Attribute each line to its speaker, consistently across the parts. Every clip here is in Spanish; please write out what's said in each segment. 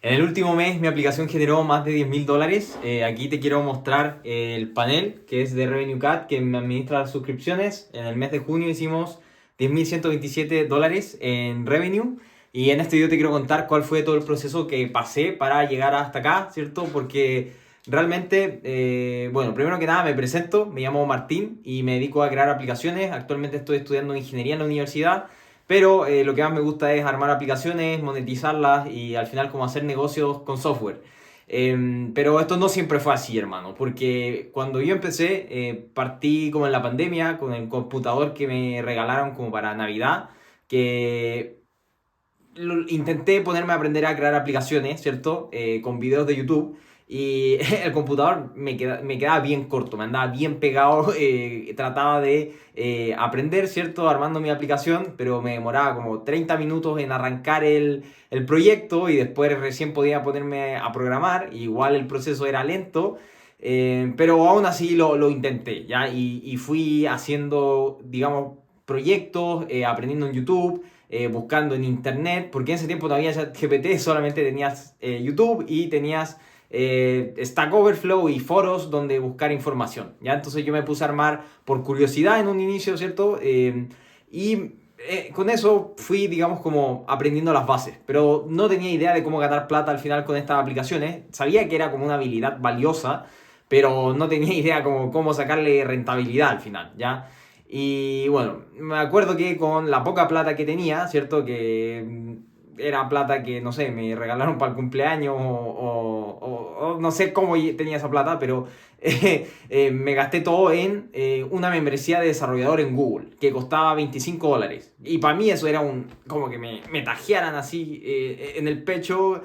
Speaker 1: En el último mes mi aplicación generó más de $10.000. Aquí te quiero mostrar el panel que es de Revenue Cat que me administra las suscripciones. En el mes de junio hicimos $10.127 en revenue. Y en este video te quiero contar cuál fue todo el proceso que pasé para llegar hasta acá, ¿cierto? Porque realmente, bueno, primero que nada me presento, me llamo Martín y me dedico a crear aplicaciones. Actualmente estoy estudiando ingeniería en la universidad. Pero lo que más me gusta es armar aplicaciones, monetizarlas y al final como hacer negocios con software. Pero esto no siempre fue así, hermano, porque cuando yo empecé, partí como en la pandemia con el computador que me regalaron como para Navidad, que intenté ponerme a aprender a crear aplicaciones, ¿cierto? Con videos de YouTube. Y el computador me quedaba bien corto, me andaba bien pegado, trataba de aprender, ¿cierto? Armando mi aplicación, pero me demoraba como 30 minutos en arrancar el proyecto y después recién podía ponerme a programar. Igual el proceso era lento, pero aún así lo intenté, ¿ya? Y fui haciendo, digamos, proyectos, aprendiendo en YouTube, buscando en internet, porque en ese tiempo no había ChatGPT, solamente tenías YouTube y tenías Stack Overflow y foros donde buscar información, ¿ya? Entonces yo me puse a armar por curiosidad en un inicio, ¿cierto? Con eso fui, digamos, como aprendiendo las bases, pero no tenía idea de cómo ganar plata al final con estas aplicaciones. Sabía que era como una habilidad valiosa, pero no tenía idea como cómo sacarle rentabilidad al final, ¿ya? Y bueno, me acuerdo que con la poca plata que tenía, ¿cierto? Que era plata que, no sé, me regalaron para el cumpleaños o no sé cómo tenía esa plata, pero me gasté todo en una membresía de desarrollador en Google, que costaba $25. Y para mí eso era como que me tajearan así en el pecho,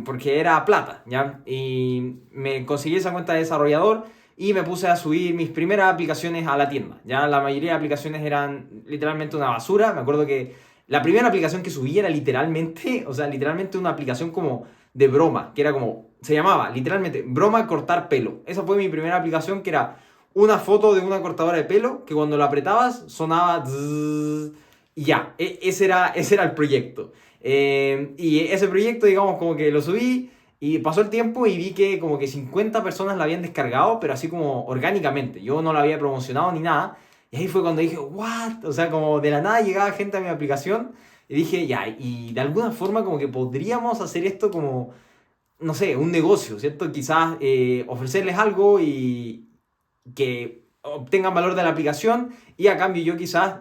Speaker 1: porque era plata, ¿ya? Y me conseguí esa cuenta de desarrollador y me puse a subir mis primeras aplicaciones a la tienda. Ya la mayoría de aplicaciones eran literalmente una basura. Me acuerdo que la primera aplicación que subí era literalmente, o sea, literalmente una aplicación como de broma, que era como, se llamaba literalmente broma cortar pelo. Esa fue mi primera aplicación, que era una foto de una cortadora de pelo que cuando la apretabas sonaba zzzz, y ya, ese era el proyecto. Y ese proyecto, digamos, como que lo subí. Y pasó el tiempo y vi que como que 50 personas la habían descargado, pero así como orgánicamente. Yo no la había promocionado ni nada. Y ahí fue cuando dije, ¿what? O sea, como de la nada llegaba gente a mi aplicación y dije, ya, y de alguna forma como que podríamos hacer esto como, no sé, un negocio, ¿cierto? Quizás ofrecerles algo y que obtengan valor de la aplicación y a cambio yo quizás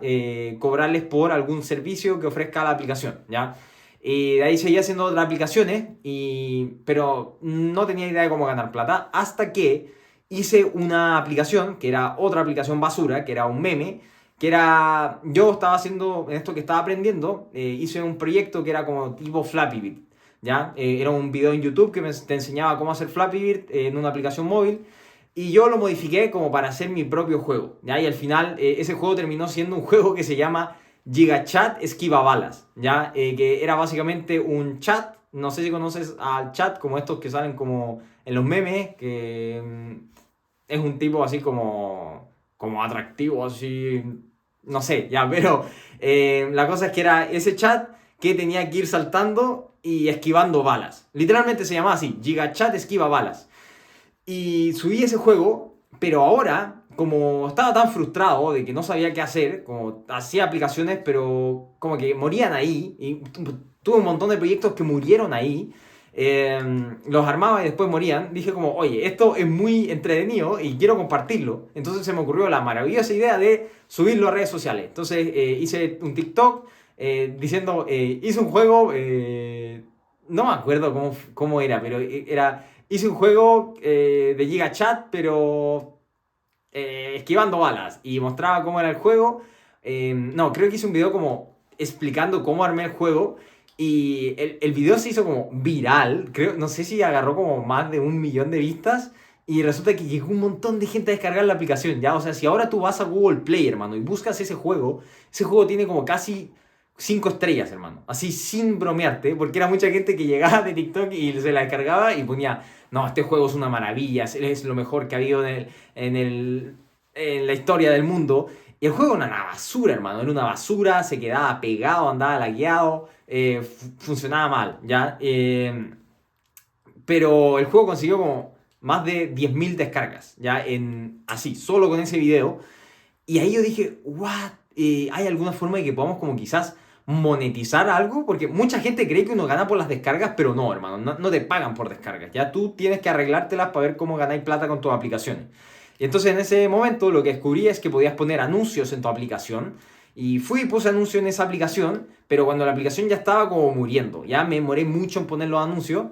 Speaker 1: cobrarles por algún servicio que ofrezca la aplicación, ¿ya? Y de ahí seguía haciendo otras aplicaciones, pero no tenía idea de cómo ganar plata hasta que hice una aplicación, que era otra aplicación basura, que era un meme, que era, yo estaba haciendo, en esto que estaba aprendiendo, hice un proyecto que era como tipo Flappy Bird, ¿ya? Era un video en YouTube que te enseñaba cómo hacer Flappy Bird en una aplicación móvil. Y yo lo modifiqué como para hacer mi propio juego, ¿ya? Y al final ese juego terminó siendo un juego que se llama GigaChat Esquiva Balas, ¿ya? Que era básicamente un chat, no sé si conoces al chat como estos que salen como en los memes, que es un tipo así como atractivo, así, no sé, ya, pero la cosa es que era ese chat que tenía que ir saltando y esquivando balas. Literalmente se llamaba así, GigaChat Esquiva Balas. Y subí ese juego, pero ahora, como estaba tan frustrado de que no sabía qué hacer, como hacía aplicaciones, pero como que morían ahí, y tuve un montón de proyectos que murieron ahí, los armaba y después morían, dije como, oye, esto es muy entretenido y quiero compartirlo. Entonces se me ocurrió la maravillosa idea de subirlo a redes sociales. Entonces hice un TikTok diciendo, hice un juego, no me acuerdo cómo era, pero era... Hice un juego de Giga Chat, pero esquivando balas. Y mostraba cómo era el juego. No, creo que hice un video como explicando cómo armé el juego. Y el video se hizo como viral. Creo, no sé si agarró como más de 1 millón de vistas. Y resulta que llegó un montón de gente a descargar la aplicación, ¿ya? O sea, si ahora tú vas a Google Play, hermano, y buscas ese juego tiene como casi 5 estrellas, hermano. Así sin bromearte, porque era mucha gente que llegaba de TikTok y se la descargaba y ponía, no, este juego es una maravilla, es lo mejor que ha habido en la historia del mundo. Y el juego era una basura, hermano, era una basura, se quedaba pegado, andaba lagueado, funcionaba mal, ¿ya? Pero el juego consiguió como más de 10.000 descargas, ¿ya? Así, solo con ese video. Y ahí yo dije, ¿what? ¿Hay alguna forma de que podamos como quizás monetizar algo? Porque mucha gente cree que uno gana por las descargas, pero no, hermano, no te pagan por descargas, ya tú tienes que arreglártelas para ver cómo ganáis plata con tus aplicaciones. Y entonces en ese momento lo que descubrí es que podías poner anuncios en tu aplicación. Y fui y puse anuncios en esa aplicación, pero cuando la aplicación ya estaba como muriendo, ya me demoré mucho en poner los anuncios.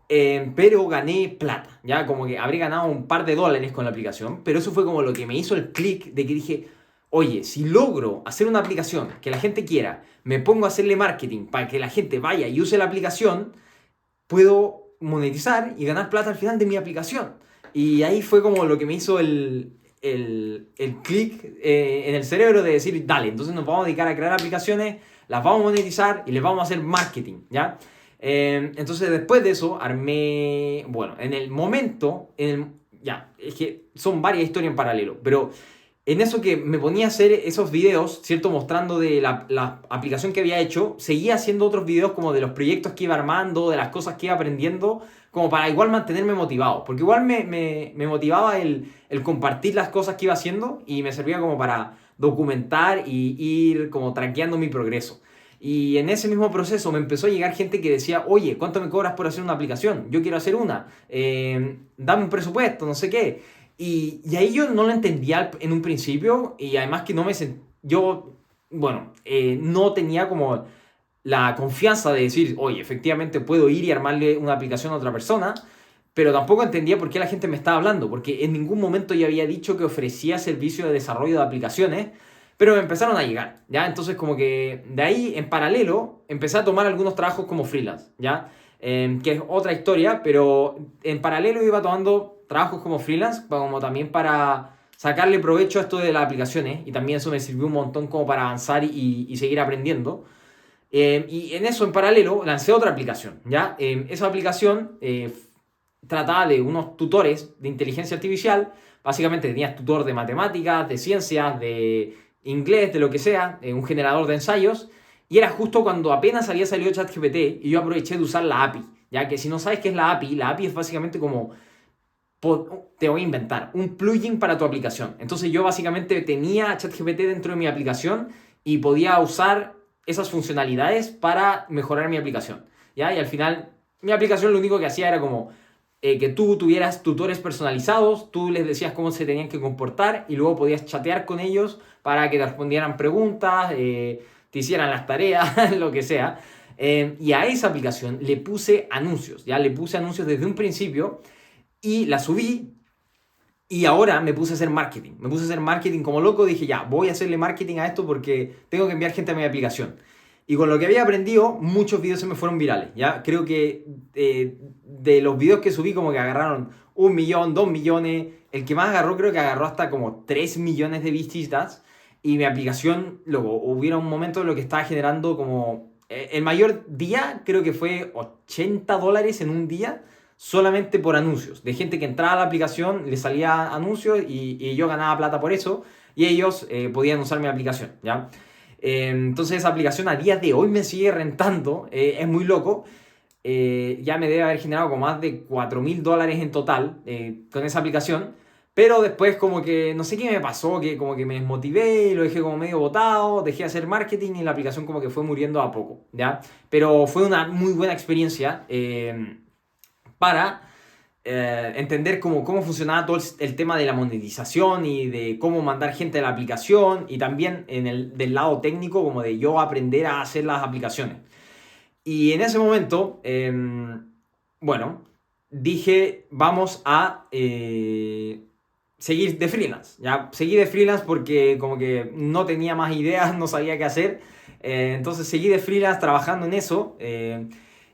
Speaker 1: Pero gané plata, ya como que habré ganado un par de dólares con la aplicación, pero eso fue como lo que me hizo el clic de que dije, oye, si logro hacer una aplicación que la gente quiera, me pongo a hacerle marketing para que la gente vaya y use la aplicación, puedo monetizar y ganar plata al final de mi aplicación. Y ahí fue como lo que me hizo el clic en el cerebro de decir, dale, entonces nos vamos a dedicar a crear aplicaciones, las vamos a monetizar y les vamos a hacer marketing, ¿ya? Entonces después de eso armé, bueno, en el momento, ya, es que son varias historias en paralelo, pero en eso que me ponía a hacer esos videos, ¿cierto? Mostrando de la aplicación que había hecho, seguía haciendo otros videos como de los proyectos que iba armando, de las cosas que iba aprendiendo, como para igual mantenerme motivado, porque igual me motivaba el compartir las cosas que iba haciendo y me servía como para documentar y ir como traqueando mi progreso. Y en ese mismo proceso me empezó a llegar gente que decía, oye, ¿cuánto me cobras por hacer una aplicación? Yo quiero hacer una, dame un presupuesto, no sé qué. Y ahí yo no lo entendía en un principio y además que no me yo, bueno, no tenía como la confianza de decir, oye, efectivamente puedo ir y armarle una aplicación a otra persona, pero tampoco entendía por qué la gente me estaba hablando, porque en ningún momento yo había dicho que ofrecía servicio de desarrollo de aplicaciones, pero me empezaron a llegar, ¿ya? Entonces como que de ahí en paralelo empecé a tomar algunos trabajos como freelance, ¿ya? Que es otra historia, pero en paralelo iba tomando trabajos como freelance, como también para sacarle provecho a esto de las aplicaciones, y también eso me sirvió un montón como para avanzar y seguir aprendiendo. Y en eso, en paralelo, lancé otra aplicación, ¿ya? Esa aplicación trataba de unos tutores de inteligencia artificial. Básicamente tenías tutor de matemáticas, de ciencias, de inglés, de lo que sea, un generador de ensayos. Y era justo cuando apenas había salido ChatGPT y yo aproveché de usar la API. Ya que si no sabes qué es la API es básicamente como, te voy a inventar, un plugin para tu aplicación. Entonces yo básicamente tenía ChatGPT dentro de mi aplicación y podía usar esas funcionalidades para mejorar mi aplicación, ¿ya? Y al final, mi aplicación lo único que hacía era como que tú tuvieras tutores personalizados, tú les decías cómo se tenían que comportar y luego podías chatear con ellos para que te respondieran preguntas, te hicieran las tareas, lo que sea. Y a esa aplicación le puse anuncios, ¿ya? Le puse anuncios desde un principio y la subí. Y ahora me puse a hacer marketing. Me puse a hacer marketing como loco. Dije, ya, voy a hacerle marketing a esto porque tengo que enviar gente a mi aplicación. Y con lo que había aprendido, muchos videos se me fueron virales. Ya creo que de los videos que subí, como que agarraron 1 millón, 2 millones. El que más agarró, creo que agarró hasta como 3 millones de visitas. Y mi aplicación, luego, hubiera un momento en lo que estaba generando como. El mayor día, creo que fue $80 en un día solamente por anuncios, de gente que entraba a la aplicación, le salía anuncios y yo ganaba plata por eso y ellos podían usar mi aplicación, ¿ya? Entonces esa aplicación a día de hoy me sigue rentando, es muy loco, ya me debe haber generado como más de $4.000 en total con esa aplicación, pero después como que no sé qué me pasó, que como que me desmotivé y lo dejé como medio botado, dejé de hacer marketing y la aplicación como que fue muriendo a poco, ¿ya? Pero fue una muy buena experiencia. Para entender cómo funcionaba todo el tema de la monetización y de cómo mandar gente a la aplicación y también del lado técnico como de yo aprender a hacer las aplicaciones. Y en ese momento, bueno, dije vamos a seguir de freelance, ¿ya? Seguí de freelance porque como que no tenía más ideas, no sabía qué hacer. Entonces seguí de freelance trabajando en eso.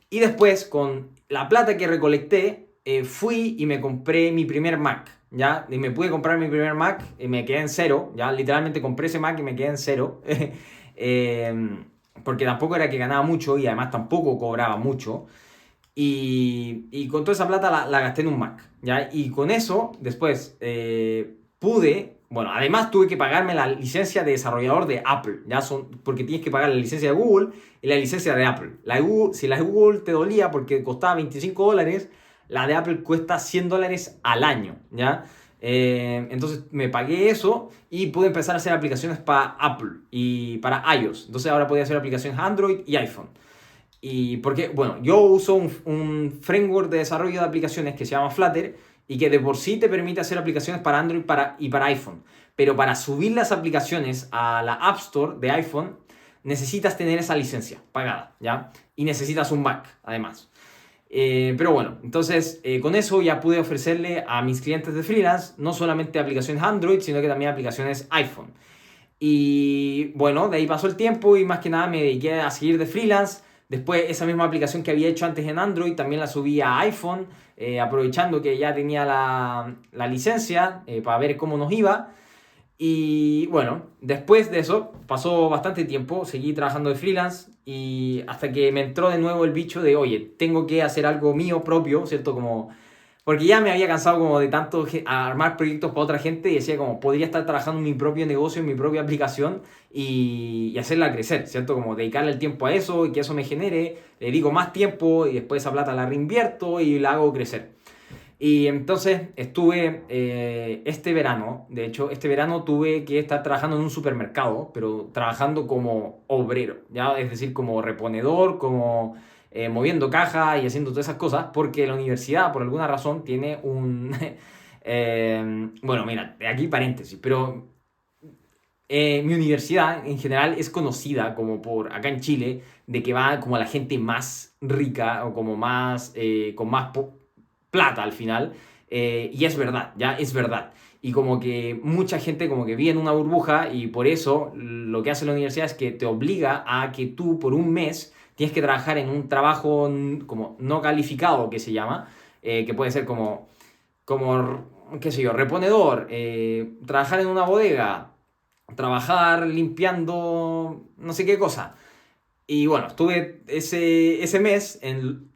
Speaker 1: Y después, con la plata que recolecté, fui y me compré mi primer Mac, ¿ya? Y me pude comprar mi primer Mac y me quedé en cero, ¿ya? Literalmente compré ese Mac y me quedé en cero. Porque tampoco era que ganaba mucho y además tampoco cobraba mucho. Y con toda esa plata la gasté en un Mac, ¿ya? Y con eso, después, pude bueno, además tuve que pagarme la licencia de desarrollador de Apple, porque tienes que pagar la licencia de Google y la licencia de Apple. Si la de Google te dolía porque costaba $25, la de Apple cuesta $100 al año, ¿ya? Entonces me pagué eso y pude empezar a hacer aplicaciones para Apple y para iOS. Entonces ahora podía hacer aplicaciones Android y iPhone. Y porque, bueno, yo uso un framework de desarrollo de aplicaciones que se llama Flutter y que de por sí te permite hacer aplicaciones para Android y para iPhone. Pero para subir las aplicaciones a la App Store de iPhone necesitas tener esa licencia pagada, ¿ya? Y necesitas un Mac, además. Pero bueno, entonces con eso ya pude ofrecerle a mis clientes de freelance no solamente aplicaciones Android, sino que también aplicaciones iPhone. Y bueno, de ahí pasó el tiempo y más que nada me dediqué a seguir de freelance. Después esa misma aplicación que había hecho antes en Android también la subí a iPhone, aprovechando que ya tenía la licencia para ver cómo nos iba. Y bueno, después de eso pasó bastante tiempo, seguí trabajando de freelance y hasta que me entró de nuevo el bicho de, oye, tengo que hacer algo mío propio, ¿cierto? Como porque ya me había cansado como de tanto armar proyectos para otra gente y decía como podría estar trabajando en mi propio negocio, en mi propia aplicación y hacerla crecer, ¿cierto? Como dedicarle el tiempo a eso y que eso me genere, le dedico más tiempo y después esa plata la reinvierto y la hago crecer. Y entonces estuve este verano, de hecho este verano tuve que estar trabajando en un supermercado, pero trabajando como obrero, ¿ya? Es decir, como reponedor, como moviendo cajas y haciendo todas esas cosas, porque la universidad por alguna razón tiene un... bueno, mira, aquí paréntesis, pero mi universidad en general es conocida como por, acá en Chile, de que va como la gente más rica o como más, con más plata al final. Y es verdad, ya es verdad. Y como que mucha gente como que vive en una burbuja y por eso lo que hace la universidad es que te obliga a que tú por un mes tienes que trabajar en un trabajo como no calificado que se llama, que puede ser como, qué sé yo, reponedor, trabajar en una bodega, trabajar limpiando no sé qué cosa. Y bueno, estuve ese mes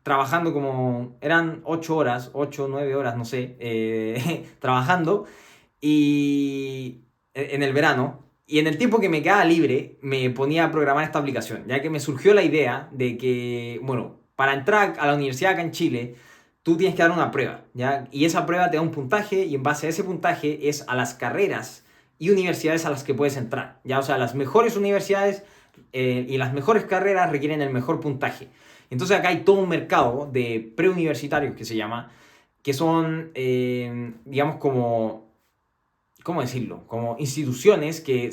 Speaker 1: trabajando como, eran 8 horas, 8 o 9 horas, no sé, trabajando y en el verano. Y en el tiempo que me quedaba libre, me ponía a programar esta aplicación, ya que me surgió la idea de que, bueno, para entrar a la universidad acá en Chile, tú tienes que dar una prueba, ¿ya? Y esa prueba te da un puntaje y en base a ese puntaje es a las carreras y universidades a las que puedes entrar, ¿ya? O sea, las mejores universidades y las mejores carreras requieren el mejor puntaje. Entonces acá hay todo un mercado de preuniversitarios que se llama, que son, digamos, como, ¿cómo decirlo? Como instituciones que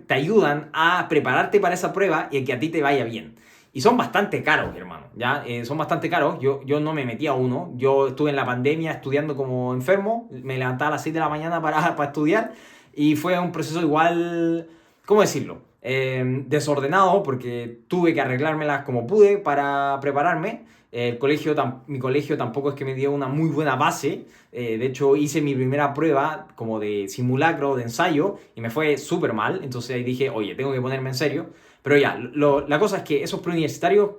Speaker 1: te ayudan a prepararte para esa prueba y a que a ti te vaya bien. Y son bastante caros, hermano, ¿ya? Son bastante caros. Yo no me metí a uno. Yo estuve en la pandemia estudiando como enfermo. Me levantaba a las 6 de la mañana para estudiar. Y fue un proceso igual, ¿cómo decirlo? Desordenado porque tuve que arreglármelas como pude para prepararme. Mi colegio tampoco es que me dio una muy buena base. De hecho, hice mi primera prueba como de simulacro, de ensayo, y me fue súper mal. Entonces ahí dije, oye, tengo que ponerme en serio. Pero ya, la cosa es que esos preuniversitarios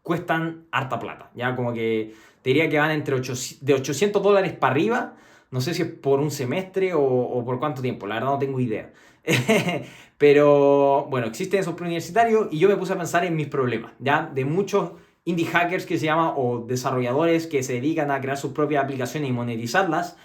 Speaker 1: cuestan harta plata. Ya como que te diría que van de $800 para arriba. No sé si es por un semestre o por cuánto tiempo. La verdad no tengo idea. Pero bueno, existen esos preuniversitarios y yo me puse a pensar en mis problemas. Ya de muchos indie hackers que se llaman o desarrolladores que se dedican a crear sus propias aplicaciones y monetizarlas.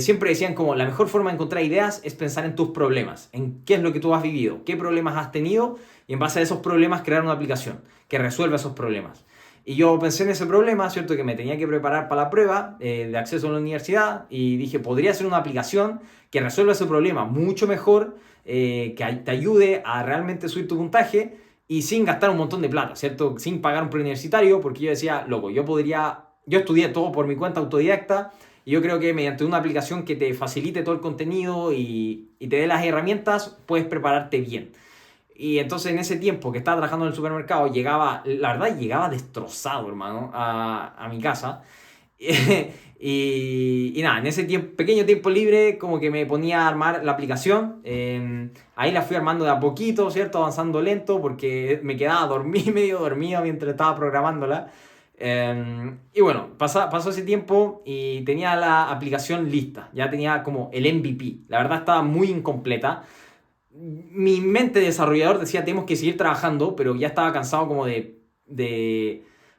Speaker 1: Siempre decían como la mejor forma de encontrar ideas es pensar en tus problemas, en qué es lo que tú has vivido, qué problemas has tenido y en base a esos problemas crear una aplicación que resuelva esos problemas. Y yo pensé en ese problema, ¿cierto? Que me tenía que preparar para la prueba de acceso a la universidad y dije, podría ser una aplicación que resuelva ese problema mucho mejor, que te ayude a realmente subir tu puntaje y sin gastar un montón de plata, ¿cierto? Sin pagar un preuniversitario, porque yo decía, loco, yo estudié todo por mi cuenta autodidacta. Y yo creo que mediante una aplicación que te facilite todo el contenido y te dé las herramientas, puedes prepararte bien. Y entonces en ese tiempo que estaba trabajando en el supermercado, la verdad, llegaba destrozado, hermano, a mi casa. Y nada, en ese pequeño tiempo libre, como que me ponía a armar la aplicación. Ahí la fui armando de a poquito, ¿cierto? Avanzando lento, porque me quedaba medio dormido mientras estaba programándola. Y bueno, pasó ese tiempo y tenía la aplicación lista, ya tenía como el MVP. La verdad estaba muy incompleta. Mi mente de desarrollador decía, tenemos que seguir trabajando, pero ya estaba cansado como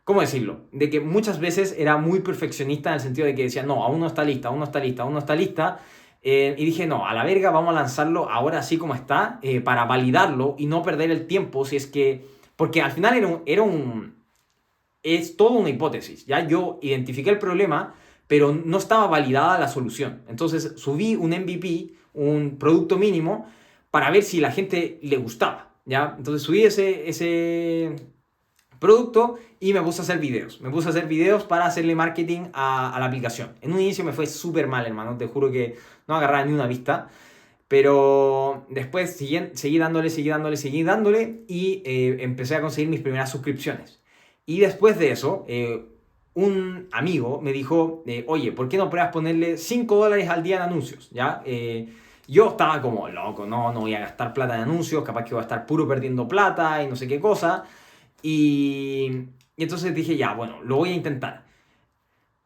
Speaker 1: ¿cómo decirlo? De que muchas veces era muy perfeccionista en el sentido de que decía, no, aún no está lista, aún no está lista, aún no está lista. Y dije, no, a la verga, vamos a lanzarlo ahora así como está, para validarlo y no perder el tiempo, si es que... Porque al final es toda una hipótesis, ¿ya? Yo identifiqué el problema, pero no estaba validada la solución. Entonces subí un MVP, un producto mínimo, para ver si la gente le gustaba, ¿ya? Entonces subí ese producto y me puse a hacer videos. Me puse a hacer videos para hacerle marketing a la aplicación. En un inicio me fue súper mal, hermano. Te juro que no agarraba ni una vista. Pero después seguí dándole y empecé a conseguir mis primeras suscripciones. Y después de eso, un amigo me dijo, oye, ¿por qué no pruebas ponerle $5 al día en anuncios? ¿Ya? Yo estaba como, loco, no voy a gastar plata en anuncios, capaz que voy a estar puro perdiendo plata y no sé qué cosa. Y entonces dije, ya, bueno, lo voy a intentar.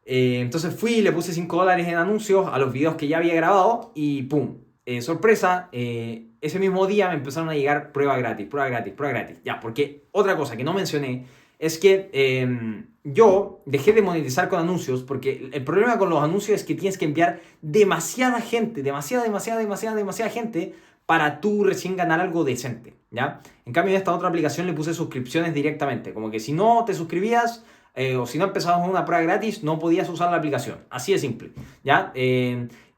Speaker 1: Entonces fui y le puse $5 en anuncios a los videos que ya había grabado y ¡pum! Sorpresa, ese mismo día me empezaron a llegar pruebas gratis, pruebas gratis, pruebas gratis. Ya, porque otra cosa que no mencioné es que yo dejé de monetizar con anuncios porque el problema con los anuncios es que tienes que enviar demasiada gente, demasiada gente para tú recién ganar algo decente, ¿ya? En cambio en esta otra aplicación le puse suscripciones directamente, como que si no te suscribías o si no empezabas una prueba gratis no podías usar la aplicación, así de simple, ¿ya?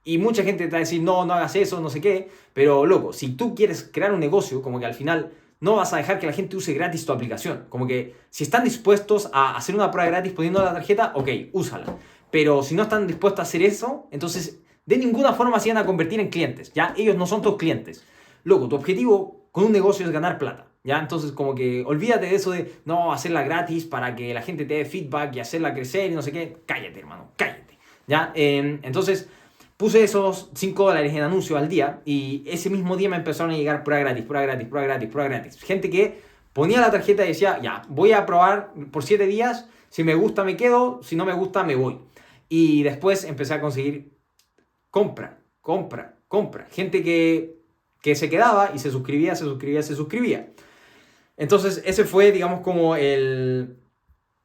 Speaker 1: Y mucha gente te va a decir, no hagas eso, no sé qué, pero loco, si tú quieres crear un negocio, como que al final no vas a dejar que la gente use gratis tu aplicación. Como que si están dispuestos a hacer una prueba gratis poniendo la tarjeta, ok, úsala. Pero si no están dispuestos a hacer eso, entonces de ninguna forma se van a convertir en clientes, ¿ya? Ellos no son tus clientes. Loco, tu objetivo con un negocio es ganar plata, ¿ya? Entonces como que olvídate de eso de, no, hacerla gratis para que la gente te dé feedback y hacerla crecer y no sé qué. Cállate, hermano, cállate, ¿ya? Entonces... Puse esos $5 en anuncios al día y ese mismo día me empezaron a llegar prueba gratis, prueba gratis, prueba gratis, prueba gratis. Gente que ponía la tarjeta y decía, ya, voy a probar por 7 días, si me gusta me quedo, si no me gusta me voy. Y después empecé a conseguir compra. Gente que se quedaba y se suscribía. Entonces ese fue, digamos, como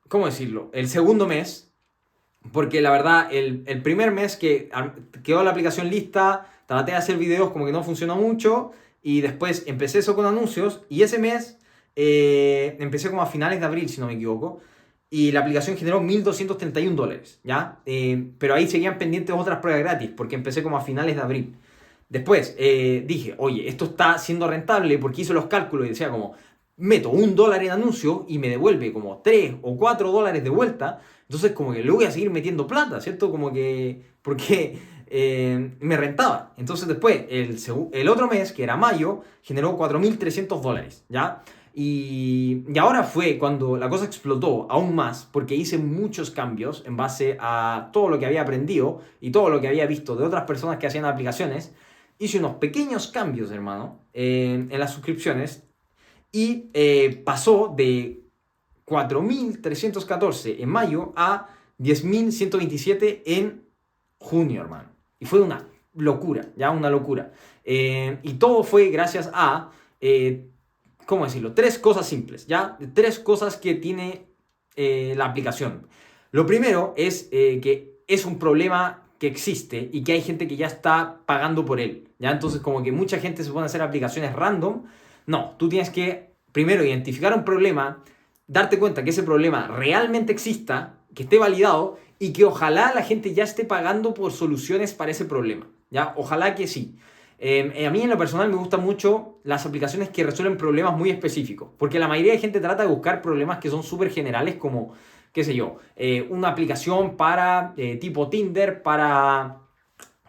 Speaker 1: ¿cómo decirlo? El segundo mes. Porque la verdad, el primer mes que quedó la aplicación lista, traté de hacer videos como que no funcionó mucho. Y después empecé eso con anuncios. Y ese mes empecé como a finales de abril, si no me equivoco. Y la aplicación generó $1,231, ¿ya? Pero ahí seguían pendientes otras pruebas gratis, porque empecé como a finales de abril. Después dije, oye, esto está siendo rentable, porque hice los cálculos y decía como, meto $1 en anuncio y me devuelve como $3 o $4 de vuelta. Entonces como que le voy a seguir metiendo plata, ¿cierto? Como que... Porque me rentaba. Entonces después, el otro mes, que era mayo, generó $4,300, ¿ya? Y ahora fue cuando la cosa explotó aún más, porque hice muchos cambios en base a todo lo que había aprendido y todo lo que había visto de otras personas que hacían aplicaciones. Hice unos pequeños cambios, hermano, en las suscripciones y pasó de 4,314 en mayo a 10,127 en junio, hermano. Y fue una locura, ya una locura. Y todo fue gracias a, ¿cómo decirlo? 3 cosas simples, ya. 3 cosas que tiene la aplicación. Lo primero es que es un problema que existe y que hay gente que ya está pagando por él, ya. Entonces como que mucha gente se pone a hacer aplicaciones random. No, tú tienes que primero identificar un problema, darte cuenta que ese problema realmente exista, que esté validado y que ojalá la gente ya esté pagando por soluciones para ese problema, ¿ya? Ojalá que sí. A mí en lo personal me gustan mucho las aplicaciones que resuelven problemas muy específicos, porque la mayoría de gente trata de buscar problemas que son súper generales como, qué sé yo, una aplicación para tipo Tinder, para,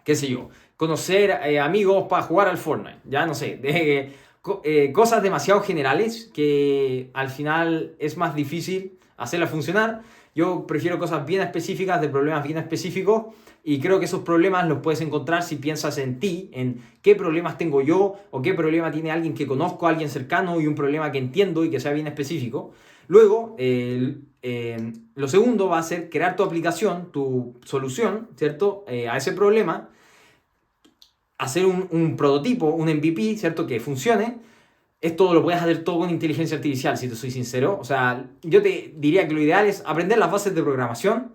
Speaker 1: qué sé yo, conocer amigos para jugar al Fortnite, ya no sé, cosas demasiado generales que al final es más difícil hacerlas funcionar. Yo prefiero cosas bien específicas, de problemas bien específicos, y creo que esos problemas los puedes encontrar si piensas en ti, en qué problemas tengo yo o qué problema tiene alguien que conozco, alguien cercano y un problema que entiendo y que sea bien específico. Luego, lo segundo va a ser crear tu aplicación, tu solución, ¿cierto? A ese problema, hacer un prototipo, un MVP, ¿cierto? Que funcione. Esto lo puedes hacer todo con inteligencia artificial, si te soy sincero. O sea, yo te diría que lo ideal es aprender las bases de programación,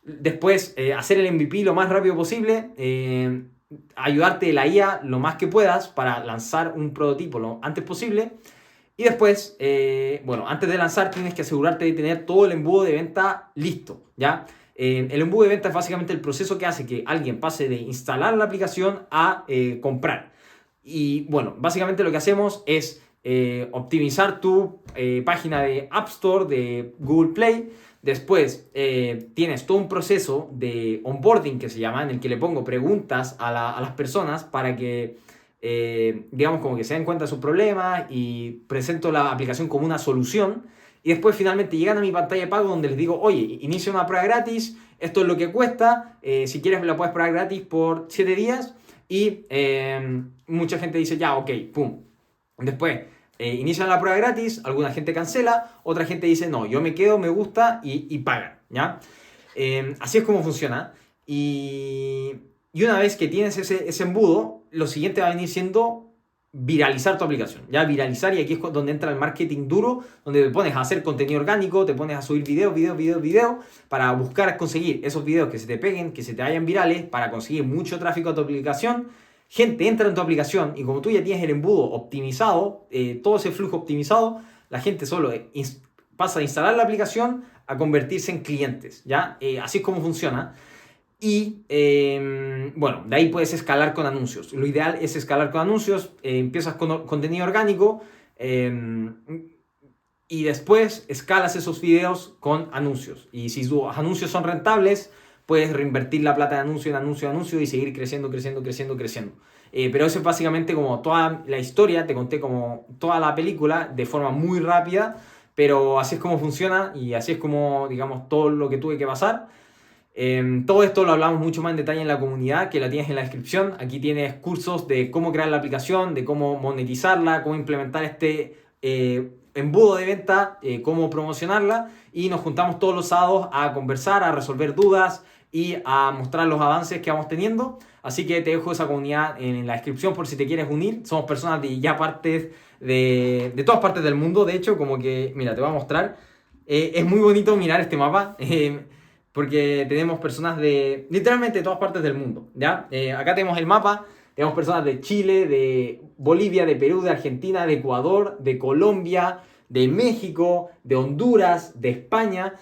Speaker 1: después hacer el MVP lo más rápido posible, ayudarte de la IA lo más que puedas para lanzar un prototipo lo antes posible. Y después, bueno, antes de lanzar tienes que asegurarte de tener todo el embudo de venta listo, ¿ya? El embudo de venta es básicamente el proceso que hace que alguien pase de instalar la aplicación a comprar. Y bueno, básicamente lo que hacemos es optimizar tu página de App Store, de Google Play. Después tienes todo un proceso de onboarding que se llama, en el que le pongo preguntas a las personas para que, digamos, como que se den cuenta de sus problemas y presento la aplicación como una solución. Y después finalmente llegan a mi pantalla de pago donde les digo, oye, inicia una prueba gratis, esto es lo que cuesta, si quieres la puedes probar gratis por 7 días. Y mucha gente dice, ya, ok, pum. Después inician la prueba gratis, alguna gente cancela, otra gente dice, no, yo me quedo, me gusta y pagan, ¿ya? Así es como funciona. Y una vez que tienes ese embudo, lo siguiente va a venir siendo viralizar tu aplicación, ¿ya? Viralizar, y aquí es donde entra el marketing duro, donde te pones a hacer contenido orgánico, te pones a subir videos, para buscar conseguir esos videos que se te peguen, que se te vayan virales, para conseguir mucho tráfico a tu aplicación. Gente entra en tu aplicación y como tú ya tienes el embudo optimizado, todo ese flujo optimizado, la gente solo pasa de instalar la aplicación a convertirse en clientes, ¿ya? Así es como funciona. Y bueno, de ahí puedes escalar con anuncios. Lo ideal es escalar con anuncios. Empiezas con contenido orgánico y después escalas esos videos con anuncios. Y si tus anuncios son rentables, puedes reinvertir la plata de anuncio en anuncio y seguir creciendo. Pero eso es básicamente como toda la historia. Te conté como toda la película de forma muy rápida, pero así es como funciona y así es como, digamos, todo lo que tuve que pasar. Todo esto lo hablamos mucho más en detalle en la comunidad, que la tienes en la descripción. Aquí tienes cursos de cómo crear la aplicación, de cómo monetizarla, cómo implementar este embudo de venta, cómo promocionarla, y nos juntamos todos los sábados a conversar, a resolver dudas y a mostrar los avances que vamos teniendo. Así que te dejo esa comunidad en la descripción por si te quieres unir. Somos personas de ya partes de todas partes del mundo. De hecho, como que, mira, te voy a mostrar. Es muy bonito mirar este mapa. Porque tenemos personas de literalmente todas partes del mundo, ¿ya? Acá tenemos el mapa, tenemos personas de Chile, de Bolivia, de Perú, de Argentina, de Ecuador, de Colombia, de México, de Honduras, de España.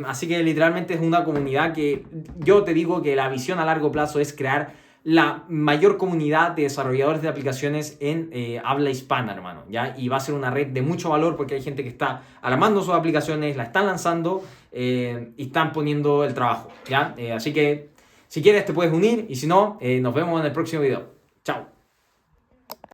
Speaker 1: Así que literalmente es una comunidad que yo te digo que la visión a largo plazo es crear la mayor comunidad de desarrolladores de aplicaciones en habla hispana, hermano, ¿ya? Y va a ser una red de mucho valor porque hay gente que está armando sus aplicaciones, la están lanzando y están poniendo el trabajo, ¿ya? Así que si quieres te puedes unir y si no, nos vemos en el próximo video.